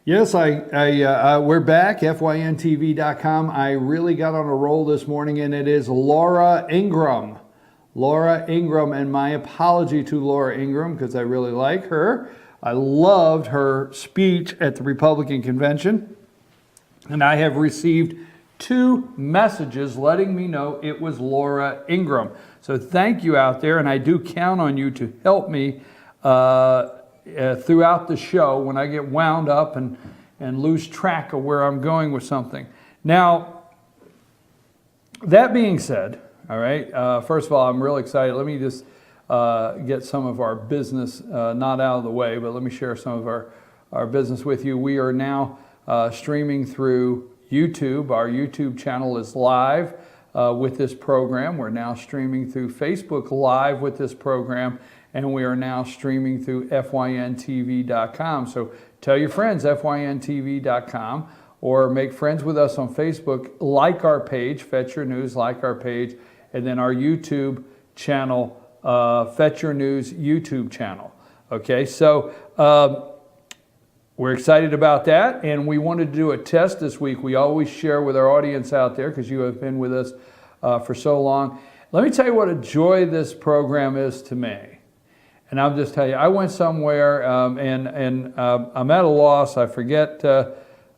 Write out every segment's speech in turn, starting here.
Yes, we're back, fyntv.com. I really got on a roll this morning, and it is Laura Ingraham. Laura Ingraham, and my apology to Laura Ingraham because I really like her. I loved her speech at the Republican convention, and I have received 2 messages letting me know it was Laura Ingraham. So thank you out there, and I do count on you to help me throughout the show when I get wound up and lose track of where I'm going with something. Now, that being said, all right, first of all, I'm really excited. Let me just get some of our business not out of the way, but let me share some of our business with you. We are now streaming through YouTube. Our YouTube channel is live with this program. We're now streaming through Facebook Live with this program, and we are now streaming through fyntv.com. So tell your friends, fyntv.com, or make friends with us on Facebook. Like our page, Fetch Your News, like our page, and then our YouTube channel, Fetch Your News YouTube channel. Okay, so we're excited about that, and we wanted to do a test this week. We always share with our audience out there because you have been with us for so long. Let me tell you what a joy this program is to me. And I'll just tell you, I went somewhere and I'm at a loss. I forget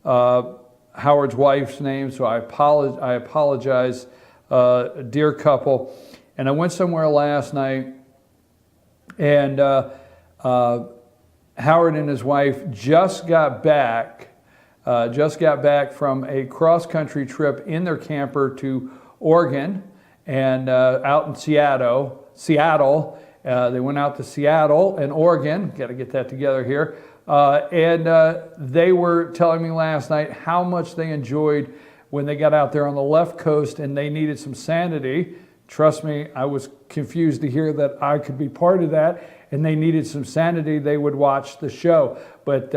Howard's wife's name, so I apologize, dear couple. And I went somewhere last night, and Howard and his wife just got back from a cross-country trip in their camper to Oregon and out in Seattle. They went out to Seattle and Oregon. Got to get that together here. And they were telling me last night how much they enjoyed when they got out there on the left coast and they needed some sanity. Trust me, I was confused to hear that I could be part of that, and they needed some sanity. They would watch the show. But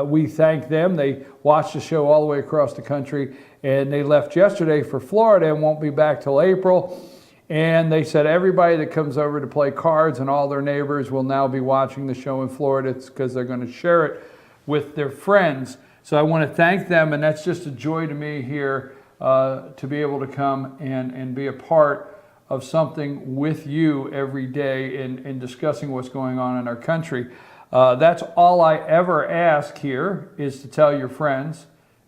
we thank them. They watched the show all the way across the country, and they left yesterday for Florida and won't be back till April. And they said everybody that comes over to play cards and all their neighbors will now be watching the show in Florida. It's because they're going to share it with their friends. So I want to thank them, and that's just a joy to me here to be able to come and be a part of something with you every day in discussing what's going on in our country. That's all I ever ask here is to tell your friends,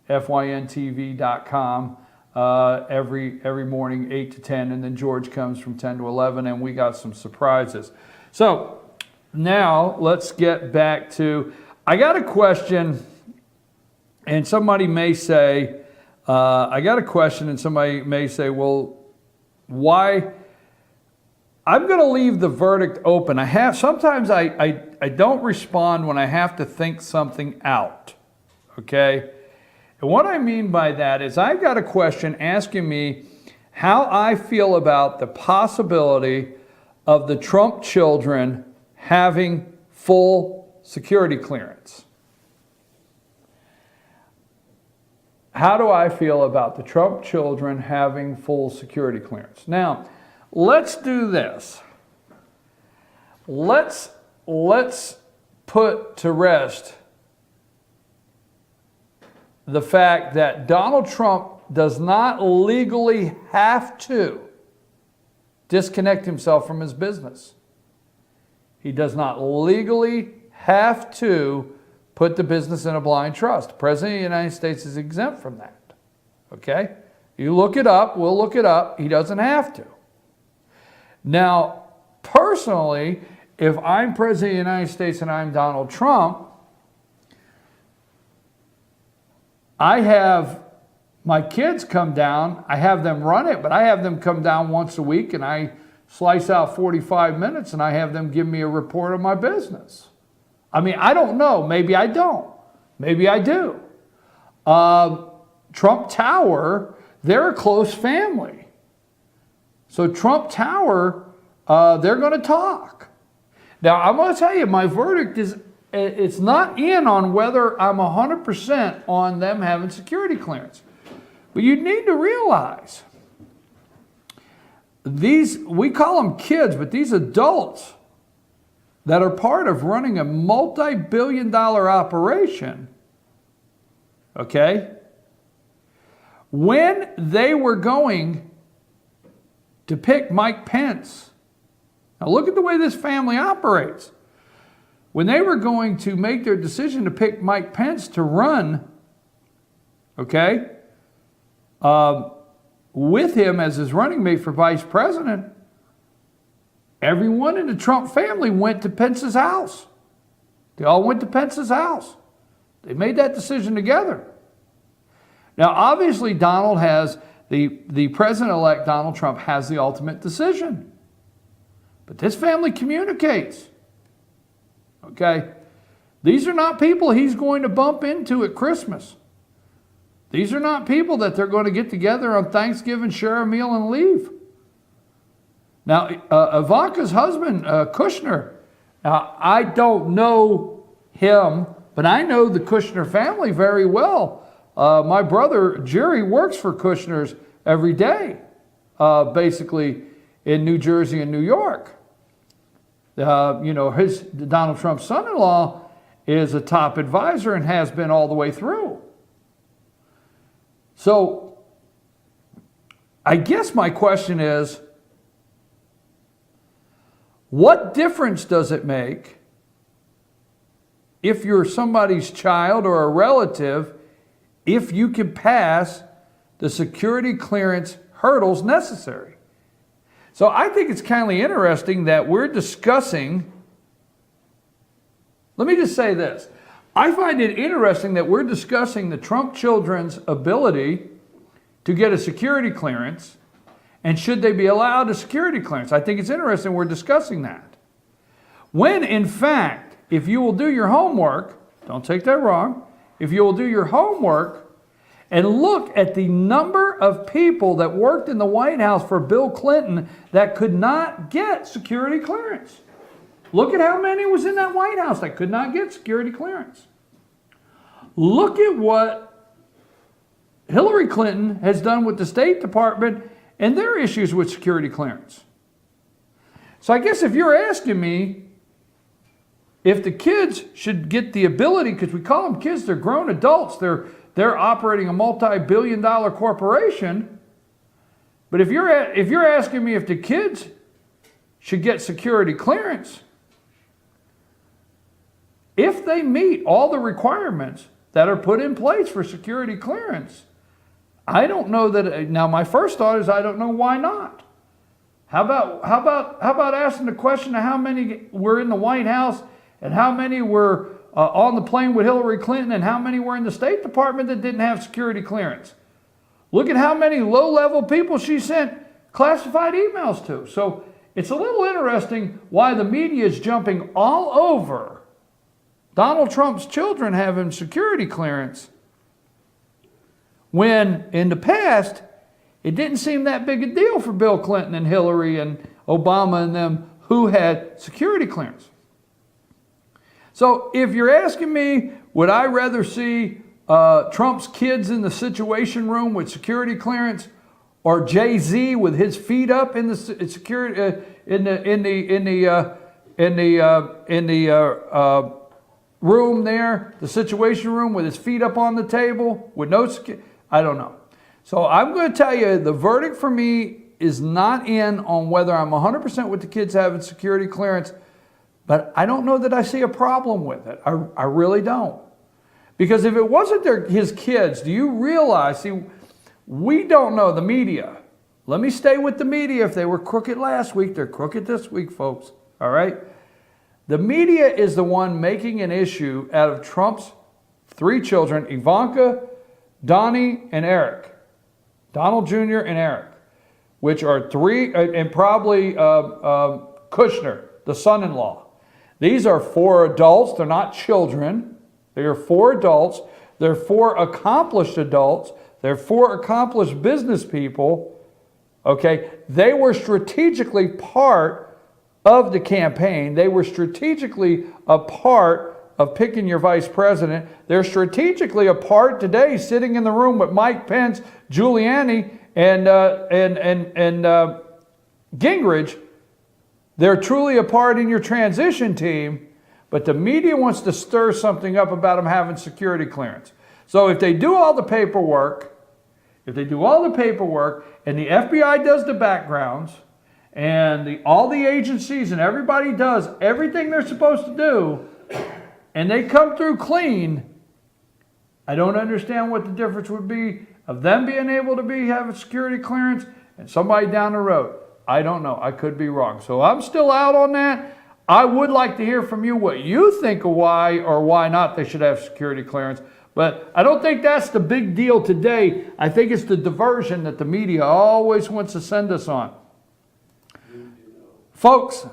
fyntv.com. Every morning, 8 to 10, and then George comes from 10 to 11, and we got some surprises. So now let's get back to, I got a question, and somebody may say, well, why? I'm going to leave the verdict open. Sometimes I don't respond when I have to think something out, okay? And what I mean by that is I've got a question asking me how I feel about the possibility of the Trump children having full security clearance. How do I feel about the Trump children having full security clearance? Now, let's do this. Let's put to rest the fact that Donald Trump does not legally have to disconnect himself from his business. He does not legally have to put the business in a blind trust. The President of the United States is exempt from that. Okay? You look it up, we'll look it up. He doesn't have to. Now, personally, if I'm President of the United States and I'm Donald Trump, I have my kids come down, I have them run it, but I have them come down once a week and I slice out 45 minutes and I have them give me a report of my business. I mean, I don't know. Maybe I don't. Maybe I do. Trump Tower, they're a close family. So Trump Tower, they're going to talk. Now, I'm going to tell you, my verdict is, it's not in on whether I'm 100% on them having security clearance. But you need to realize, we call them kids, but these adults that are part of running a multi-billion-dollar operation okay? When they were going to pick Mike Pence, now look at the way this family operates. When they were going to make their decision to pick Mike Pence to run, okay, with him as his running mate for vice president, everyone in the Trump family went to Pence's house. They all went to Pence's house. They made that decision together. Now, obviously, Donald has, the president-elect Donald Trump has the ultimate decision. But this family communicates. Okay? These are not people he's going to bump into at Christmas. These are not people that they're going to get together on Thanksgiving, share a meal, and leave. Now, Ivanka's husband, Kushner, I don't know him, but I know the Kushner family very well. My brother, Jerry, works for Kushner's every day, basically in New Jersey and New York. Donald Trump's son-in-law is a top advisor and has been all the way through. So I guess my question is, what difference does it make if you're somebody's child or a relative if you can pass the security clearance hurdles necessary? So I think it's kind of interesting that we're discussing, let me just say this. I find it interesting that we're discussing the Trump children's ability to get a security clearance, and should they be allowed a security clearance. I think it's interesting we're discussing that. When, in fact, if you will do your homework, don't take that wrong, if you will do your homework and look at the number of people that worked in the White House for Bill Clinton that could not get security clearance. Look at how many was in that White House that could not get security clearance. Look at what Hillary Clinton has done with the State Department and their issues with security clearance. So I guess if you're asking me if the kids should get the ability, because we call them kids, they're grown adults, they're operating a multi-billion-dollar corporation. But if you're asking me if the kids should get security clearance, if they meet all the requirements that are put in place for security clearance, I don't know that. Now, my first thought is I don't know why not. How about asking the question of how many were in the White House and how many were on the plane with Hillary Clinton and how many were in the State Department that didn't have security clearance? Look at how many low-level people she sent classified emails to. So it's a little interesting why the media is jumping all over Donald Trump's children having security clearance, when in the past, it didn't seem that big a deal for Bill Clinton and Hillary and Obama and them who had security clearance. So if you're asking me, would I rather see Trump's kids in the Situation Room with security clearance, or Jay-Z with his feet up in the security in the room there, the Situation Room with his feet up on the table with no security? I don't know. So I'm going to tell you, the verdict for me is not in on whether I'm 100% with the kids having security clearance, but I don't know that I see a problem with it. I really don't. Because if it wasn't his kids, do you realize, see, we don't know, the media. Let me stay with the media. If they were crooked last week, they're crooked this week, folks. All right? The media is the one making an issue out of Trump's 3 children, Ivanka, Donnie, and Eric. Donald Jr. and Eric, which are 3, and probably Kushner, the son-in-law. These are 4 adults. They're not children. They are 4 adults. They're 4 accomplished adults. They're 4 accomplished business people. Okay? They were strategically part of the campaign. They were strategically a part of picking your vice president. They're strategically a part today, sitting in the room with Mike Pence, Giuliani, and Gingrich. They're truly a part in your transition team, but the media wants to stir something up about them having security clearance. So if they do all the paperwork, and the FBI does the backgrounds, and all the agencies and everybody does everything they're supposed to do, and they come through clean, I don't understand what the difference would be of them being able to have a security clearance and somebody down the road. I don't know. I could be wrong. So I'm still out on that. I would like to hear from you what you think of why or why not they should have security clearance. But I don't think that's the big deal today. I think it's the diversion that the media always wants to send us on. Folks,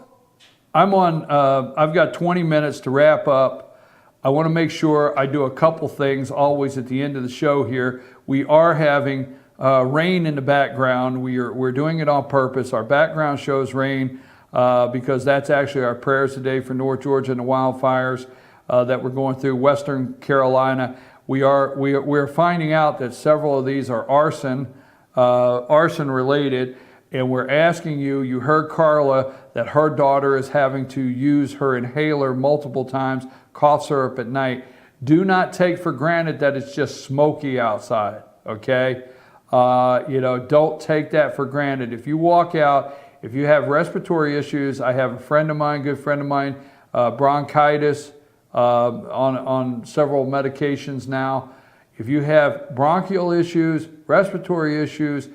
I've got 20 minutes to wrap up. I want to make sure I do a couple things always at the end of the show here. We are having rain in the background. We're doing it on purpose. Our background shows rain because that's actually our prayers today for North Georgia and the wildfires that we're going through. Western Carolina, we're finding out that several of these are arson related, and we're asking you. You heard Carla that her daughter is having to use her inhaler multiple times, cough syrup at night. Do not take for granted that it's just smoky outside, okay? Don't take that for granted. If you walk out, if you have respiratory issues, I have a good friend of mine, bronchitis, on several medications now. If you have bronchial issues, respiratory issues,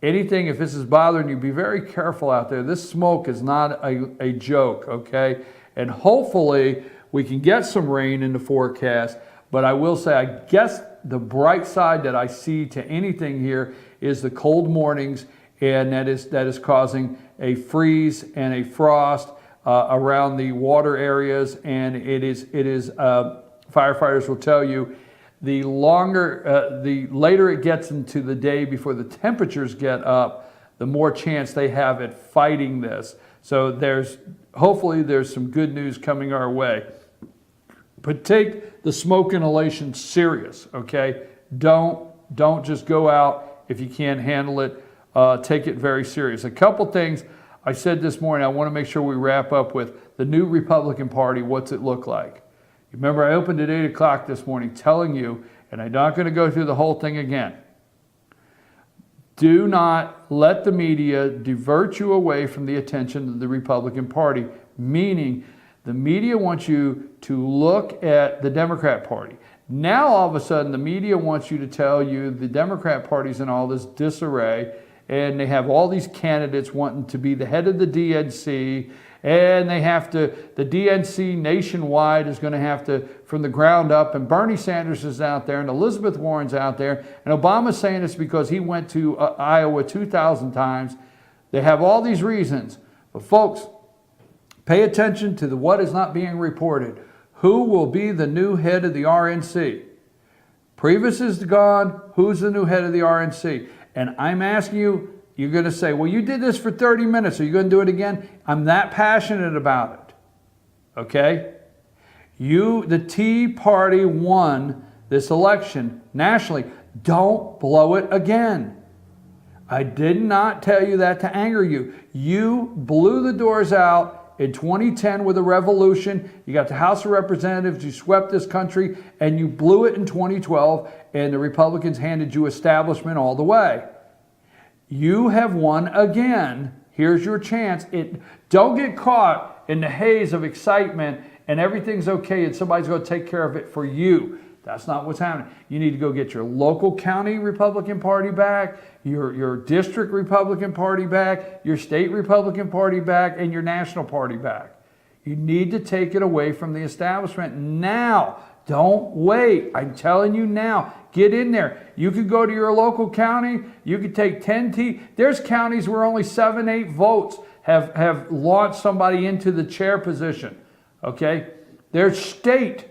anything, if this is bothering you, be very careful out there. This smoke is not a joke, okay? And hopefully we can get some rain in the forecast, but I will say, I guess the bright side that I see to anything here is the cold mornings, and that is causing a freeze and a frost around the water areas, and it is firefighters will tell you, the later it gets into the day before the temperatures get up, the more chance they have at fighting this. So hopefully there's some good news coming our way. But take the smoke inhalation serious, okay? Don't just go out if you can't handle it. Take it very serious. A couple things I said this morning, I want to make sure we wrap up with the new Republican Party. What's it look like? Remember, I opened at 8 o'clock this morning telling you, and I'm not going to go through the whole thing again. Do not let the media divert you away from the attention of the Republican Party, meaning the media wants you to look at the Democrat Party. Now, all of a sudden, the media wants you to tell you the Democrat Party's in all this disarray, and they have all these candidates wanting to be the head of the DNC, and the DNC nationwide is going to have to, from the ground up, and Bernie Sanders is out there, and Elizabeth Warren's out there, and Obama's saying it's because he went to Iowa 2,000 times. They have all these reasons. But folks, pay attention to what is not being reported. Who will be the new head of the RNC? Priebus is gone. Who's the new head of the RNC? And I'm asking you, you're going to say, well, you did this for 30 minutes. Are you going to do it again? I'm that passionate about it. Okay? The Tea Party won this election nationally. Don't blow it again. I did not tell you that to anger you. You blew the doors out in 2010 with a revolution. You got the House of Representatives, you swept this country, and you blew it in 2012, and the Republicans handed you establishment all the way. You have won again. Here's your chance. Don't get caught in the haze of excitement and everything's okay and somebody's going to take care of it for you. That's not what's happening. You need to go get your local county Republican Party back, your district Republican Party back, your state Republican Party back, and your national party back. You need to take it away from the establishment now. Don't wait. I'm telling you now. Get in there. You could go to your local county. You could take 10 There's counties where only 7, 8 votes have launched somebody into the chair position. Okay? There's state.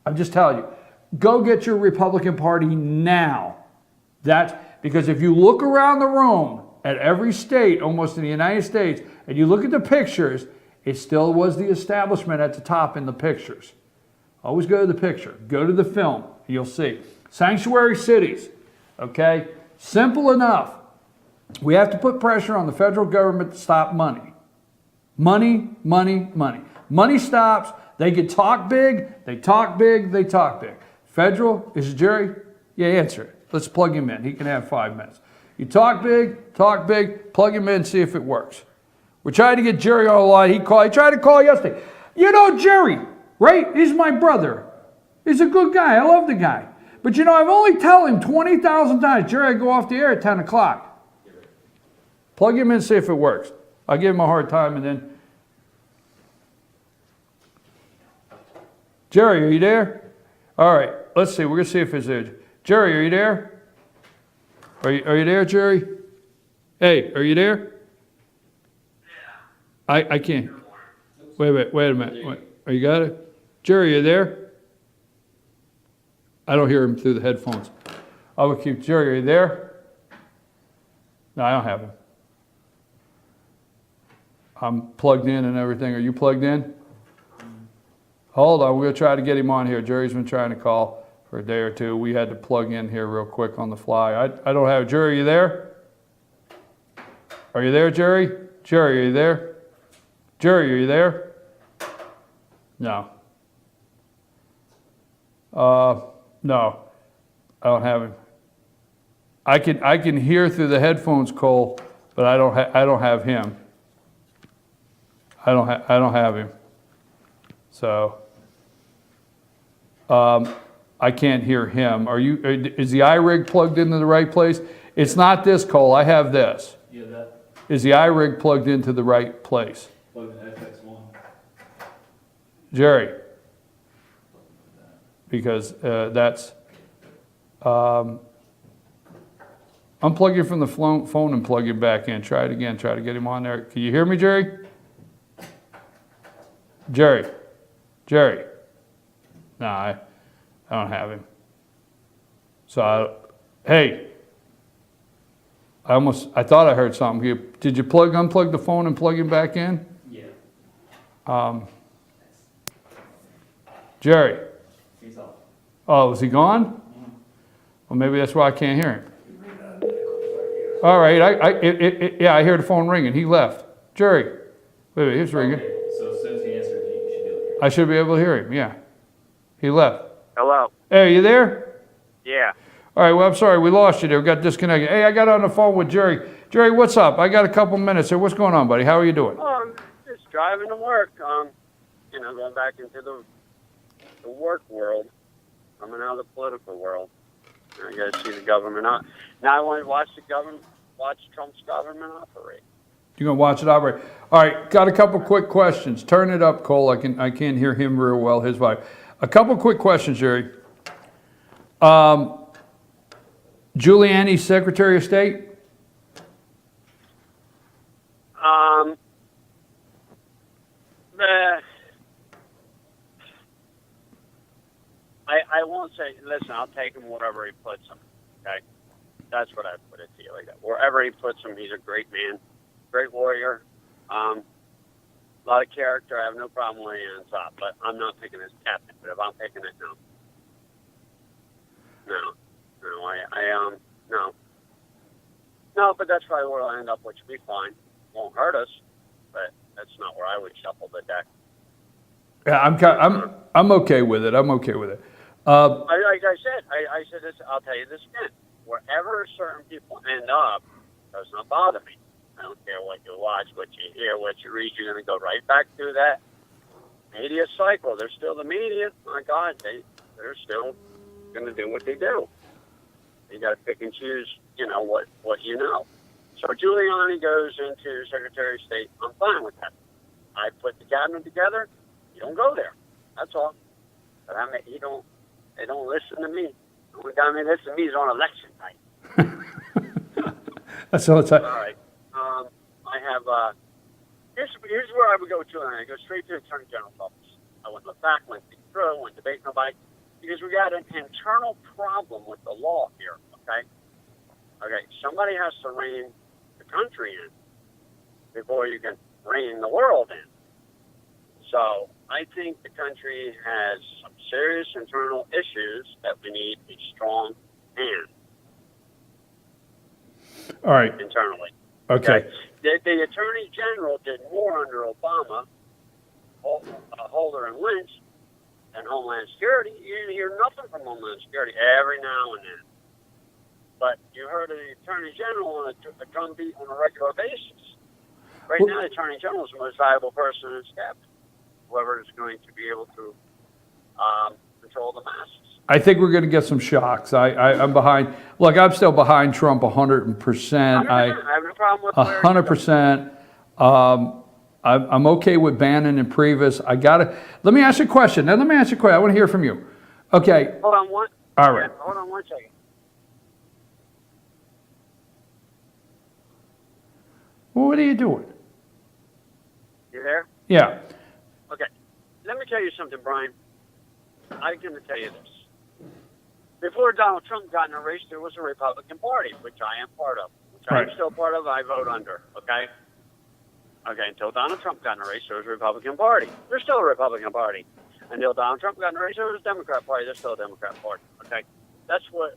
I'm just telling you. Go get your Republican Party now. That's because if you look around the room at every state, almost in the United States, and you look at the pictures, it still was the establishment at the top in the pictures. Always go to the picture. Go to the film. You'll see. Sanctuary cities. Okay? Simple enough. We have to put pressure on the federal government to stop money. Money, money, money. Money stops. They can talk big. They talk big. They talk big. Federal? Is it Jerry? Yeah, answer it. Let's plug him in. He can have 5 minutes. You talk big, plug him in, see if it works. We're trying to get Jerry on the line. He tried to call yesterday. You know Jerry, right? He's my brother. He's a good guy. I love the guy. But you know, I've only told him 20,000 times, Jerry, I go off the air at 10 o'clock. Plug him in, see if it works. I'll give him a hard time and then. Jerry, are you there? All right, let's see. We're going to see if it's there. Jerry, are you there? Are you there, Jerry? Hey, are you there? I can't. Wait a minute. Wait. Oh, you got it? Jerry, are you there? I don't hear him through the headphones. I will keep. Jerry, are you there? No, I don't have him. I'm plugged in and everything. Are you plugged in? Hold on, we're going to try to get him on here. Jerry's been trying to call for a day or two. We had to plug in here real quick on the fly. I don't have Jerry, are you there? Are you there, Jerry? Jerry, are you there? Jerry, are you there? No. No, I don't have him. I can hear through the headphones, Cole, but I don't have him. I don't have him. So I can't hear him. Is the iRig plugged into the right place? It's not this, Cole. I have this. Yeah, that. Is the iRig plugged into the right place? Plug in FX1. Jerry. Because that's, unplug you from the phone and plug you back in. Try it again. Try to get him on there. Can you hear me, Jerry? Jerry. No, I don't have him. So, hey, I thought I heard something. Did you unplug the phone and plug him back in? Yeah. Jerry. He's off. Oh, is he gone? Mm-hmm. Well, maybe that's why I can't hear him. All right, I hear the phone ringing. He left. Jerry, wait, he's ringing. Okay. So as soon as he answers, you should be able to hear. I should be able to hear him, yeah. He left. Hello. Hey, are you there? Yeah. All right, well, I'm sorry, we lost you there. We got disconnected. Hey, I got on the phone with Jerry. Jerry, what's up? I got a couple minutes here. What's going on, buddy? How are you doing? Oh, I'm just driving to work. Going back into the work world. Coming out of the political world. I got to see the government. Now I want to watch Trump's government operate. You're going to watch it operate. All right, got a couple quick questions. Turn it up, Cole. I can't hear him real well, his vibe. A couple quick questions, Jerry. Giuliani's Secretary of State? I won't say, listen, I'll take him wherever he puts him, okay? That's what I put it to you like that. Wherever he puts him, he's a great man, great warrior, a lot of character. I have no problem laying on top, but I'm not picking his captain. But if I'm picking it, no. No, but that's probably where I'll end up, which will be fine. Won't hurt us, but that's not where I would shuffle the deck. Yeah, I'm okay with it. I'm okay with it. Like I said this. I'll tell you this again. Wherever certain people end up, does not bother me. I don't care what you watch, what you hear, what you read. You're going to go right back to that media cycle. They're still the media. My God, they're still going to do what they do. You got to pick and choose. What you know. So Giuliani goes into Secretary of State. I'm fine with that. I put the cabinet together. You don't go there. That's all. But they don't listen to me. The only guy they listen to me is on election night. That's all it's like. All right. I have, here's where I would go to, and I go straight to the Attorney General's office. I wouldn't look back, wouldn't think through, wouldn't debate nobody, because we got an internal problem with the law here, okay? Okay, somebody has to rein the country in before you can rein the world in. So I think the country has some serious internal issues that we need a strong hand. All right. Internally. Okay. The Attorney General did more under Obama, Holder and Lynch, and Homeland Security. You didn't hear nothing from Homeland Security every now and then. But you heard of the Attorney General on a drumbeat on a regular basis. Right now, the Attorney General is the most valuable person in his cabinet. Whoever is going to be able to control the masses. I think we're going to get some shocks. I'm behind. Look, I'm still behind Trump 100%. I have no problem with 100%. I'm okay with Bannon and Priebus. Let me ask you a question. Now, let me ask you a question. I want to hear from you. Okay. Hold on one. All right. Yeah, hold on 1 second. Well, what are you doing? You there? Yeah. Okay. Let me tell you something, Brian. I'm going to tell you this. Before Donald Trump got in the race, there was a Republican Party, which I am part of. Which I am still part of, I vote under, okay? Okay, until Donald Trump got in the race, there was a Republican Party. There's still a Republican Party. Until Donald Trump got in the race, there was a Democrat Party. There's still a Democrat Party, okay? That's what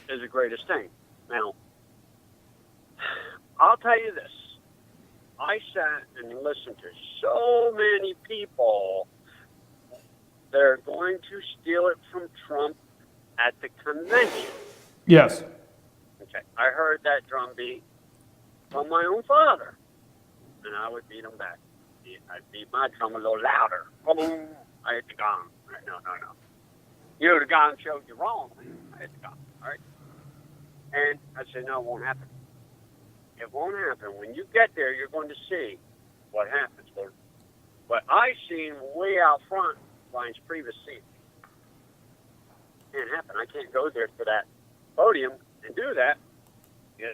is the greatest thing. Now, I'll tell you this. I sat and listened to so many people that are going to steal it from Trump at the convention. Yes. Okay. I heard that drumbeat from my own father, and I would beat him back. I'd beat my drum a little louder. Boom! I hit the gong. No. The gong showed you wrong. I hit the gong. All right. And I said, no, it won't happen. It won't happen. When you get there, you're going to see what happens. What I seen way out front, Brian's previous seat. Can't happen. I can't go there to that podium and do that.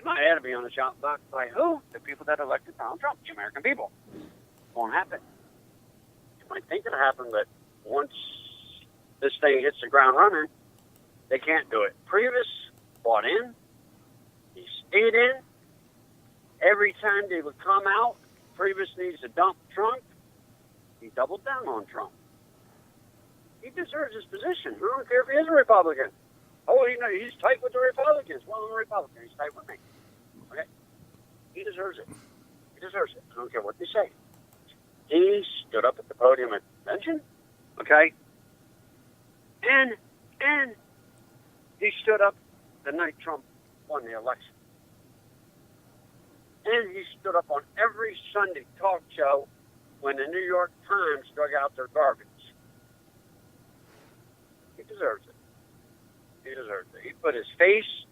My head to be on the shop block by who? The people that elected Donald Trump, the American people. Won't happen. You might think it'll happen, but once this thing hits the ground running, they can't do it. Priebus bought in. He stayed in. Every time they would come out, Priebus needs to dump Trump. He doubled down on Trump. He deserves his position. I don't care if he is a Republican. Oh, he's tight with the Republicans. Well, I'm a Republican. He's tight with me. Okay? He deserves it. He deserves it. I don't care what they say. He stood up at the podium at the convention. Okay? And he stood up the night Trump won the election. And he stood up on every Sunday talk show when the New York Times dug out their garbage. He deserves it. He deserves it. He put his face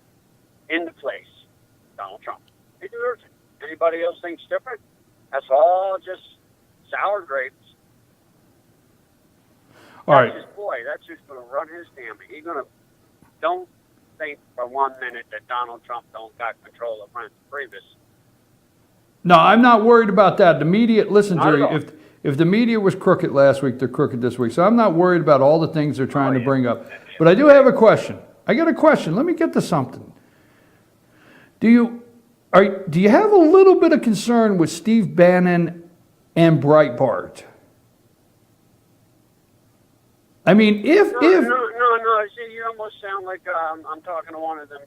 into place. Donald Trump. He deserves it. Anybody else thinks different? That's all just sour grapes. All right. That's his boy. That's who's going to run his family. He's going to... Don't think for 1 minute that Donald Trump don't got control of Reince Priebus. No, I'm not worried about that. The media, listen, Not at Jerry, all. if the media was crooked last week, they're crooked this week. So I'm not worried about all the things they're trying to bring up. But I do have a question. I got a question. Let me get to something. Do you have a little bit of concern with Steve Bannon and Breitbart? I mean, No. See, you almost sound like I'm talking to one of them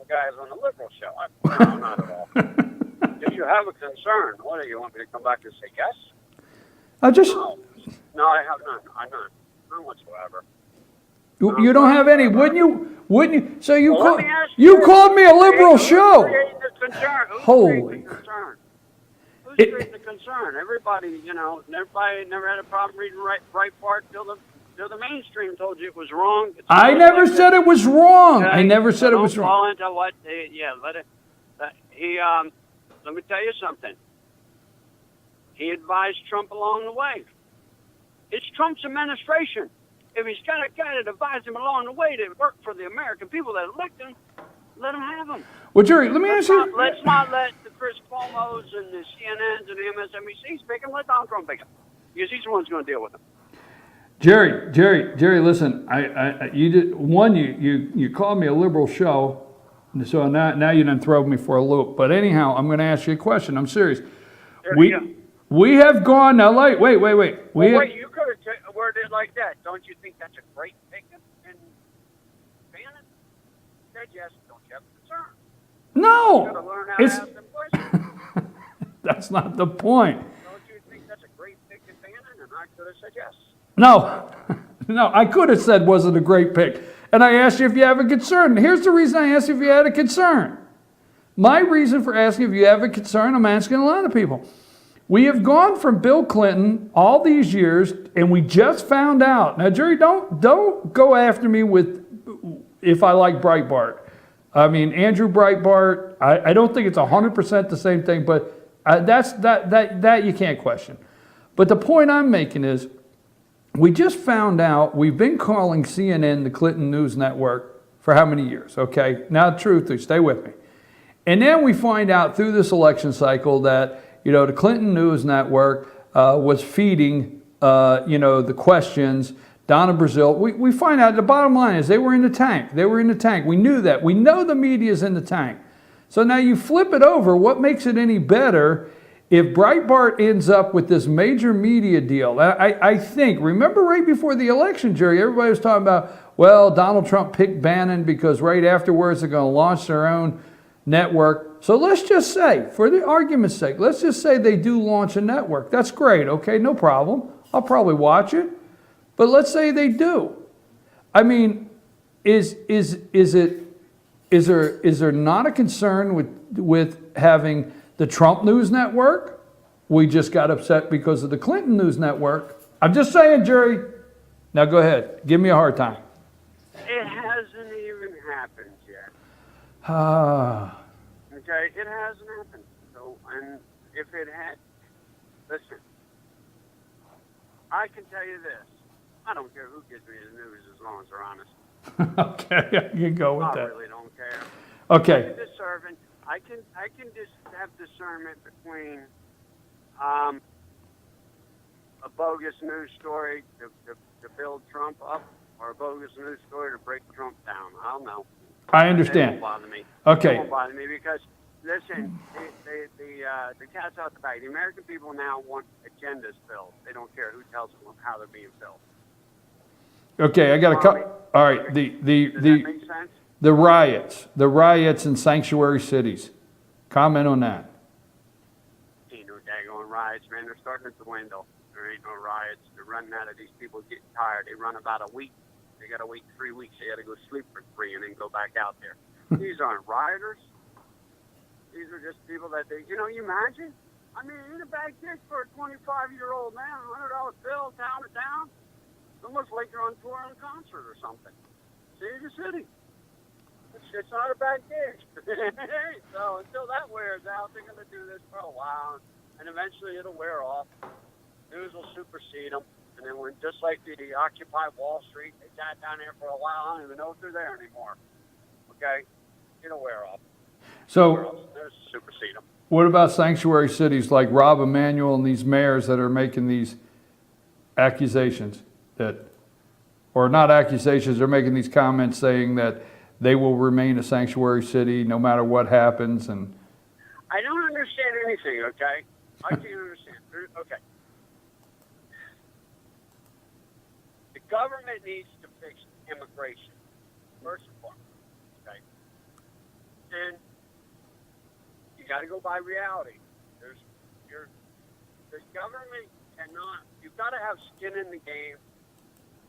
guys on the liberal show. No, not at all. If you have a concern, what do you want me to come back and say yes? No, I have none. I'm not. None whatsoever. You don't have any, wouldn't you? So Well, let me ask you called me a liberal Who's show. creating the concern? Who's Holy. creating the concern? Who's creating the concern? Everybody, everybody never had a problem reading Breitbart till the mainstream told you it was wrong. I never said it was wrong. I never said it was Don't wrong. fall into what let it. Let me tell you something. He advised Trump along the way. It's Trump's administration. If he's got a guy that advised him along the way to work for the American people that elect him, let him have him. Well, Jerry, let me ask you. Let's not let the Chris Cuomo's and the CNNs and the MSNBCs pick him. Let Donald Trump pick him. Because he's the one who's going to deal with him. Jerry, listen. You called me a liberal show, so now you done throw me for a loop. But anyhow, I'm going to ask you a question. I'm serious. We have gone now. Wait. You could have worded it like that. Don't you think that's a great pickup? And Bannon said yes. Don't you have a concern? No, You got to learn how to ask them questions. that's not the point. Don't you think that's a great pick in Bannon? And I could have said yes. No, No, I could have said wasn't a great pick. And I asked you if you have a concern. Here's the reason I asked you if you had a concern. My reason for asking if you have a concern, I'm asking a lot of people. We have gone from Bill Clinton all these years, and we just found out. Now, Jerry, don't go after me with if I like Breitbart. I mean, Andrew Breitbart, I don't think it's 100% the same thing, but that you can't question. But the point I'm making is, we just found out, we've been calling CNN the Clinton News Network for how many years, okay? Now, truthfully, stay with me. And then we find out through this election cycle that, the Clinton News Network was feeding, the questions. Donna Brazile, we find out the bottom line is they were in the tank. They were in the tank. We knew that. We know the media's in the tank. So now you flip it over. What makes it any better if Breitbart ends up with this major media deal? I think, remember right before the election, Jerry, everybody was talking about, well, Donald Trump picked Bannon because right afterwards they're going to launch their own network. So let's just say, for the argument's sake, let's just say they do launch a network. That's great, okay, no problem. I'll probably watch it. But let's say they do. I mean, is there not a concern with having the Trump News Network? We just got upset because of the Clinton News Network. I'm just saying, Jerry. Now go ahead. Give me a hard time. It hasn't even happened yet. Okay, it hasn't happened. So, and if it had, listen, I can tell you this. I don't care who gives me the news as long as they're honest. Okay, you go with that. I really don't care. Okay. I can just have discernment between a bogus news story to build Trump up or a bogus news story to break Trump down. I'll know. I understand. It won't bother me. Okay. It won't bother me because, listen, the cat's out the bag. The American people now want agendas filled. They don't care who tells them how they're being filled. Okay, I got a couple. All right, Does that make sense? the riots in sanctuary cities. Comment on that. Ain't no daggone riots, man. They're starting at the window. There ain't no riots. They're running out of these people getting tired. They run about a week. They got to wait 3 weeks. They got to go sleep for 3 and then go back out there. These aren't rioters. These are just people that you imagine? I mean, it ain't a bad gig for a 25-year-old man, $100 bill, town to town. Almost like you're on tour on a concert or something. City to city. It's not a bad gig. So until that wears out, they're going to do this for a while, and eventually it'll wear off. News will supersede them, and then when just like the Occupy Wall Street, they sat down there for a while. I don't even know if they're there anymore. Okay, it'll wear off. So, News will supersede them. what about sanctuary cities like Rob Emanuel and these mayors that are making these accusations? Or not accusations, they're making these comments saying that they will remain a sanctuary city no matter what happens. And I don't understand anything, okay? I can't understand. Okay. The government needs to fix immigration, first and foremost, okay? And you got to go by reality. The government cannot, you've got to have skin in the game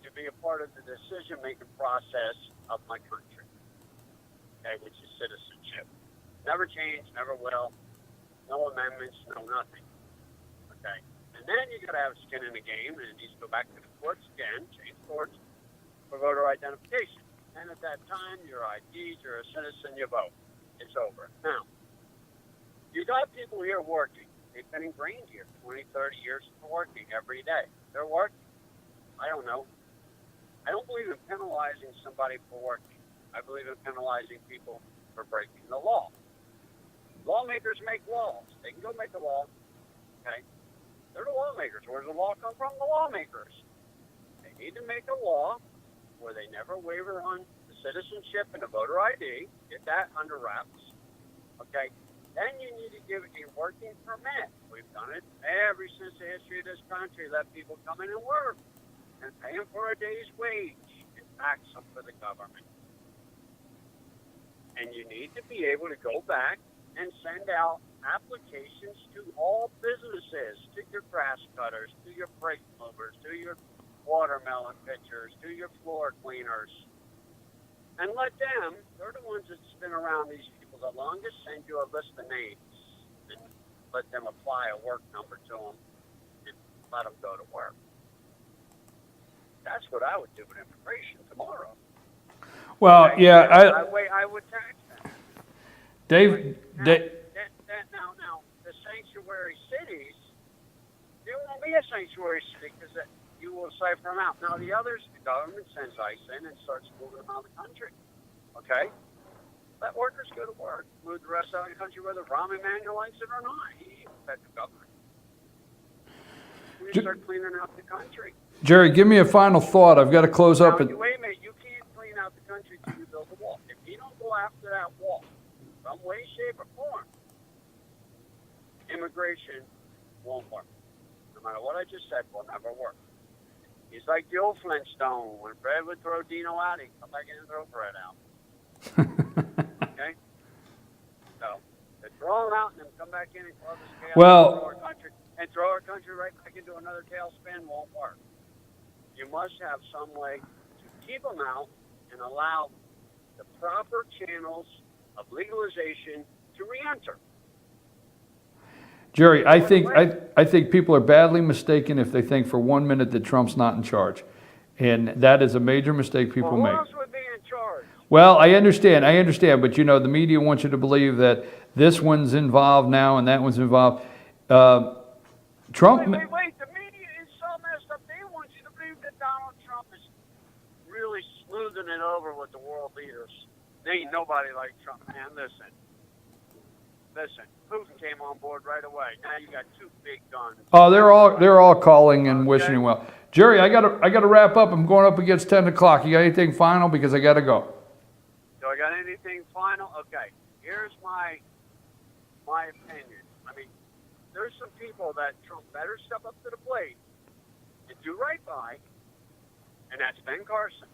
to be a part of the decision-making process of my country, okay, which is citizenship. Never change, never will, no amendments, no nothing, okay? And then you got to have skin in the game, and it needs to go back to the courts again, change courts for voter identification. And at that time, your ID, you're a citizen, you vote. It's over. Now, you got people here working. They've been ingrained here 20, 30 years of working every day. They're working. I don't know. I don't believe in penalizing somebody for working. I believe in penalizing people for breaking the law. Lawmakers make laws. They can go make a law. Okay? They're the lawmakers. Where does the law come from? The lawmakers. They need to make a law where they never waver on the citizenship and the voter ID. Get that under wraps. Okay? Then you need to give a working permit. We've done it ever since the history of this country. Let people come in and work and pay them for a day's wage and tax them for the government. And you need to be able to go back and send out applications to all businesses, to your grass cutters, to your brake movers, to your watermelon pitchers, to your floor cleaners, and let them, they're the ones that's been around these people the longest, send you a list of names and let them apply a work number to them and let them go to work. That's what I would do with immigration tomorrow. Well, yeah, I would tax them. Dave, Now, the sanctuary cities, there won't be a sanctuary city because you will cipher them out. Now, the others, the government sends ICE in and starts moving them out of the country. Okay? Let workers go to work. Move the rest out of the country whether Rahm Emanuel likes it or not. He ain't federal government. We start cleaning out the country. Jerry, give me a final thought. I've got to close up. Wait a minute. You can't clean out the country until you build a wall. If you don't go after that wall, some way, shape, or form, immigration won't work. No matter what I just said, will never work. He's like the old Flintstone. When Fred would throw Dino out, he'd come back in and throw Fred out. Okay? So, they throw him out and then come back in and cause us chaos and throw our country right back into another tailspin won't work. You must have some way to keep them out and allow the proper channels of legalization to re-enter. Jerry, I think people are badly mistaken if they think for 1 minute that Trump's not in charge. And that is a major mistake people make. Who else would be in charge? Well, I understand, but you know, the media wants you to believe that this one's involved now and that one's involved. Trump... Wait, the media is so messed up. They want you to believe that Donald Trump is really smoothing it over with the world leaders. There ain't nobody like Trump, man. Listen, Putin came on board right away. Now you got two big guns. Oh, they're all calling and wishing him well. Jerry, I gotta wrap up. I'm going up against 10 o'clock. You got anything final? Because I gotta go. Do I got anything final? Okay. Here's my opinion. I mean, there's some people that Trump better step up to the plate and do right by, and that's Ben Carson.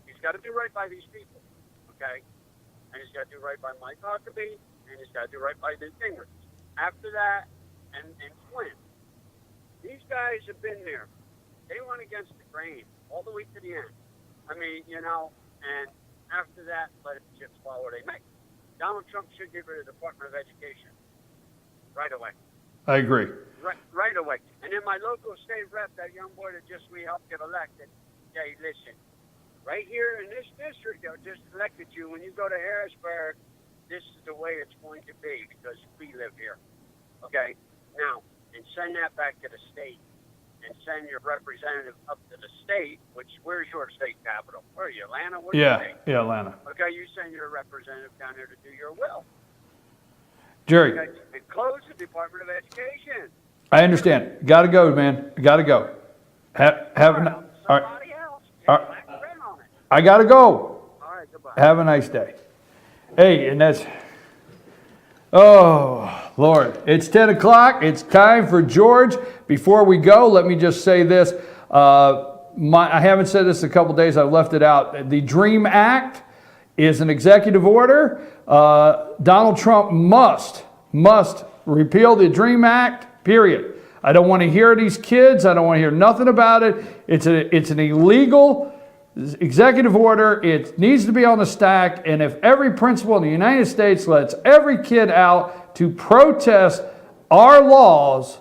He's got to do right by these people, okay? And he's got to do right by Mike Huckabee, and he's got to do right by the Gingrich. After that, and Flynn. These guys have been there. They went against the grain all the way to the end. I mean, you know, and after that, let the chips fall where they may. Donald Trump should get rid of the Department of Education right away. I agree. Right away. And then my local state rep, that young boy that we helped get elected, hey, listen, right here in this district that just elected you, when you go to Harrisburg, this is the way it's going to be because we live here. Okay? Now, and send that back to the state and send your representative up to the state, where's your state capital? Where are you, Atlanta? Yeah, Atlanta. Okay, you send your representative down there to do your will. Jerry. Okay, and close the Department of Education. I understand. Got to go, man. Got to go. Somebody else. I got to go. All right, goodbye. Have a nice day. Hey, and that's... Oh, Lord. It's 10 o'clock. It's time for George. Before we go, let me just say this. I haven't said this in a couple days. I've left it out. The DREAM Act is an executive order. Donald Trump must repeal the DREAM Act, period. I don't want to hear these kids. I don't want to hear nothing about it. It's an illegal executive order. It needs to be on the stack. And if every principal in the United States lets every kid out to protest our laws,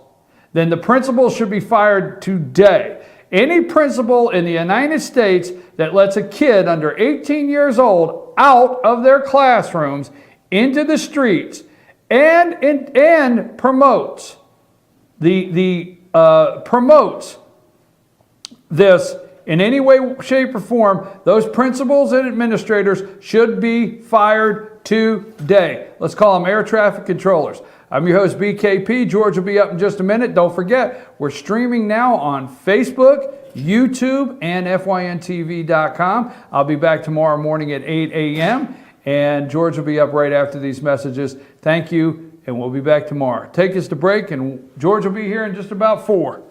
then the principal should be fired today. Any principal in the United States that lets a kid under 18 years old out of their classrooms into the streets and promotes promotes this in any way, shape, or form, those principals and administrators should be fired today. Let's call them air traffic controllers. I'm your host, BKP. George will be up in just a minute. Don't forget, we're streaming now on Facebook, YouTube, and FYNTV.com. I'll be back tomorrow morning at 8 a.m., and George will be up right after these messages. Thank you, and we'll be back tomorrow. Take us to break, and George will be here in just about 4.